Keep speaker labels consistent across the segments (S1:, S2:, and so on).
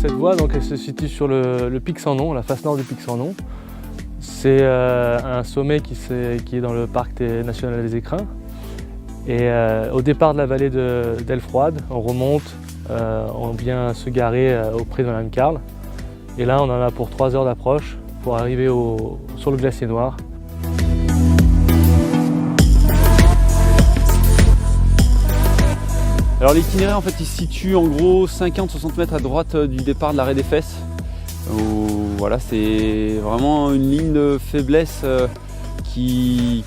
S1: Cette voie donc, elle se situe sur le pic sans nom, la face nord du pic sans nom. C'est un sommet qui est dans le parc national des Écrins. Et au départ de la vallée d'Elfroide, on remonte, on vient se garer auprès de Mme Carl. Et là, on en a pour 3 heures d'approche pour arriver sur le glacier noir.
S2: Alors l'itinéraire en fait il se situe en gros 50-60 mètres à droite du départ de l'arrêt des Fesses. Voilà, c'est vraiment une ligne de faiblesse qui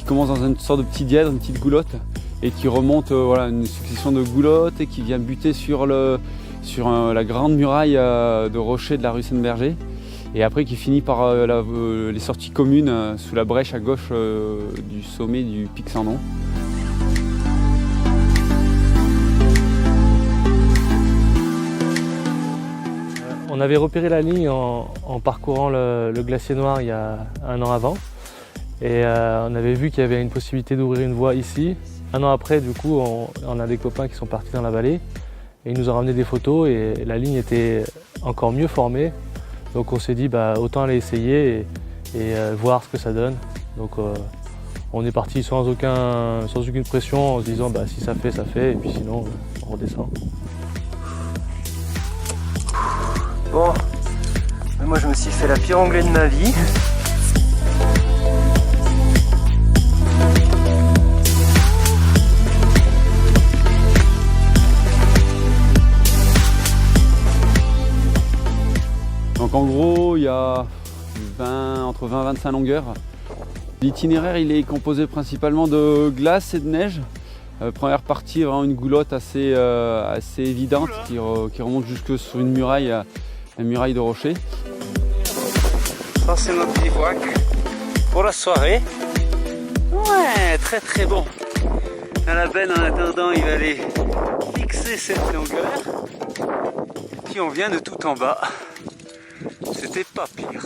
S2: commence dans une sorte de petit dièdre, une petite goulotte et qui remonte voilà, une succession de goulottes et qui vient buter sur la grande muraille de rochers de la rue Saint-Berger et après qui finit par les sorties communes sous la brèche à gauche du sommet du pic sans nom.
S1: On avait repéré la ligne en parcourant le glacier noir il y a 1 an avant et on avait vu qu'il y avait une possibilité d'ouvrir une voie ici. 1 an après, du coup, on a des copains qui sont partis dans la vallée et ils nous ont ramené des photos et la ligne était encore mieux formée. Donc on s'est dit autant aller essayer et voir ce que ça donne. Donc on est parti sans aucune pression en se disant si ça fait, ça fait et puis sinon on redescend.
S3: Bon, moi je me suis fait la pire onglet de ma vie.
S2: Donc en gros, il y a entre 20 et 25 longueurs. L'itinéraire il est composé principalement de glace et de neige. Première partie, vraiment une goulotte assez évidente qui remonte jusque sur une muraille de rocher.
S3: Ça c'est notre bivouac pour la soirée. Ouais, très très bon. À la benne en attendant, il va aller fixer cette longueur. Et puis on vient de tout en bas. C'était pas pire.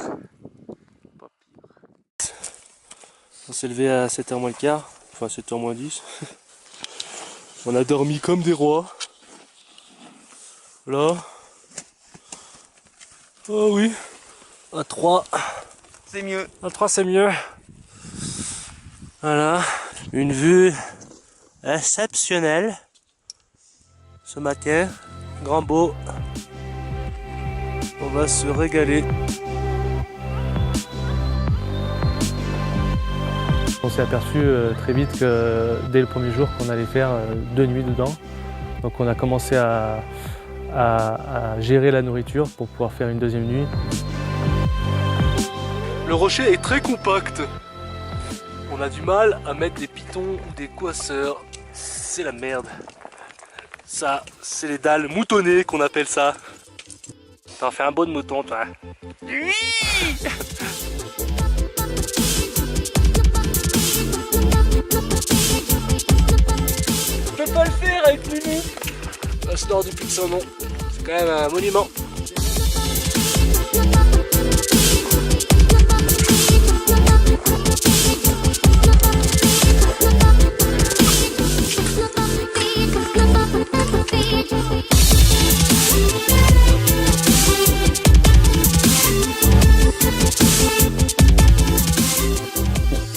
S1: On s'est levé à 7h moins le quart, enfin 7h moins 10. On a dormi comme des rois. Là. Oh oui. À 3.
S3: C'est mieux.
S1: À 3 c'est mieux. Voilà. Une vue exceptionnelle. Ce matin. Grand beau. On va se régaler. On s'est aperçu très vite que dès le premier jour qu'on allait faire 2 nuits dedans. Donc on a commencé à gérer la nourriture pour pouvoir faire une 2e nuit. Le rocher est très compact. On a du mal à mettre des pitons ou des coinceurs. C'est la merde. Ça, c'est les dalles moutonnées qu'on appelle ça. T'en fais un beau de mouton, toi. Oui. Je peux pas le faire avec Lulu. Face nord du pic sans nom. C'est quand même un monument.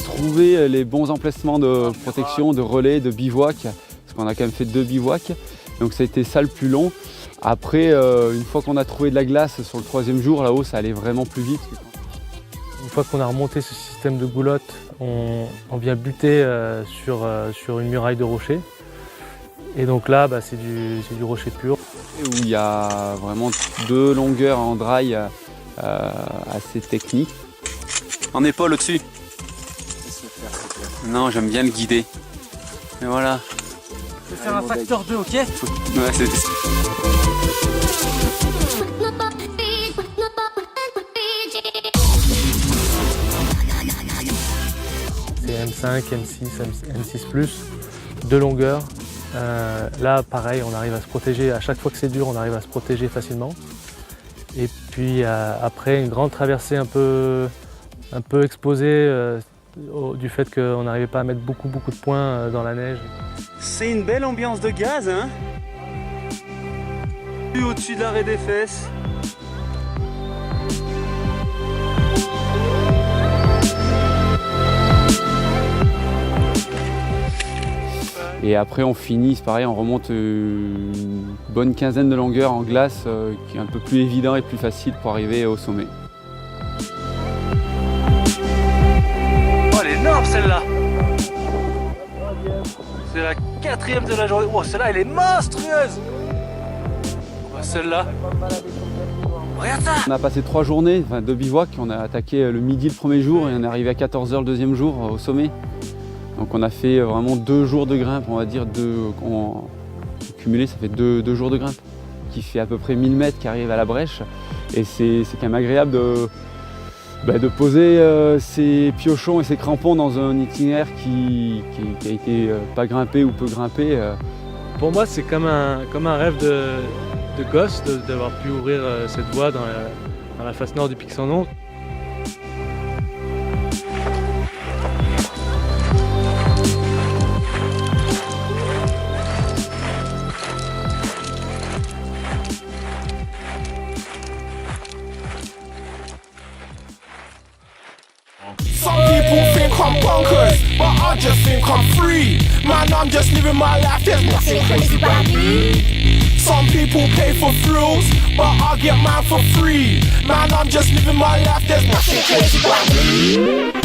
S2: Trouver les bons emplacements de protection, de relais, de bivouac, parce qu'on a quand même fait 2 bivouacs, donc ça a été ça le plus long. Après, une fois qu'on a trouvé de la glace sur le 3e jour, là-haut, ça allait vraiment plus vite.
S1: Une fois qu'on a remonté ce système de goulotte, on vient buter sur une muraille de rocher. Et donc là, c'est du rocher pur.
S2: Où il y a vraiment 2 longueurs en draille assez techniques. En épaule au-dessus. Non, j'aime bien le guider. Mais voilà.
S4: faire un facteur 2, ok?
S3: Ouais, c'est...
S1: C'est M5, M6, M6+, de longueur. Là, pareil, on arrive à se protéger. À chaque fois que c'est dur, on arrive à se protéger facilement. Et puis après, une grande traversée un peu exposée du fait qu'on n'arrivait pas à mettre beaucoup de points dans la neige.
S3: C'est une belle ambiance de gaz, hein? Au-dessus de l'arrêt des fesses.
S2: Et après on finit, c'est pareil, on remonte une bonne quinzaine de longueurs en glace qui est un peu plus évident et plus facile pour arriver au sommet.
S3: Oh, elle est énorme celle-là! C'est la 4e de la journée. Oh, celle-là, elle est monstrueuse! Oh, celle-là. Regarde ça!
S2: On a passé 3 journées, enfin 2 bivouacs, on a attaqué le midi le premier jour et on est arrivé à 14 h le deuxième jour au sommet. Donc on a fait vraiment 2 jours de grimpe, on va dire, cumulé ça fait 2 jours de grimpe, qui fait à peu près 1000 mètres qui arrive à la brèche. Et c'est quand même agréable de poser ses piochons et ses crampons dans un itinéraire qui a été pas grimpé ou peu grimpé.
S1: Pour moi, c'est comme un rêve de gosse d'avoir pu ouvrir cette voie dans la face nord du pic sans nom.
S5: Some people think I'm bonkers, but I just think I'm free. Man, I'm just living my life, there's nothing crazy about me. Some people pay for thrills, but I get mine for free. Man, I'm just living my life, there's nothing crazy about me.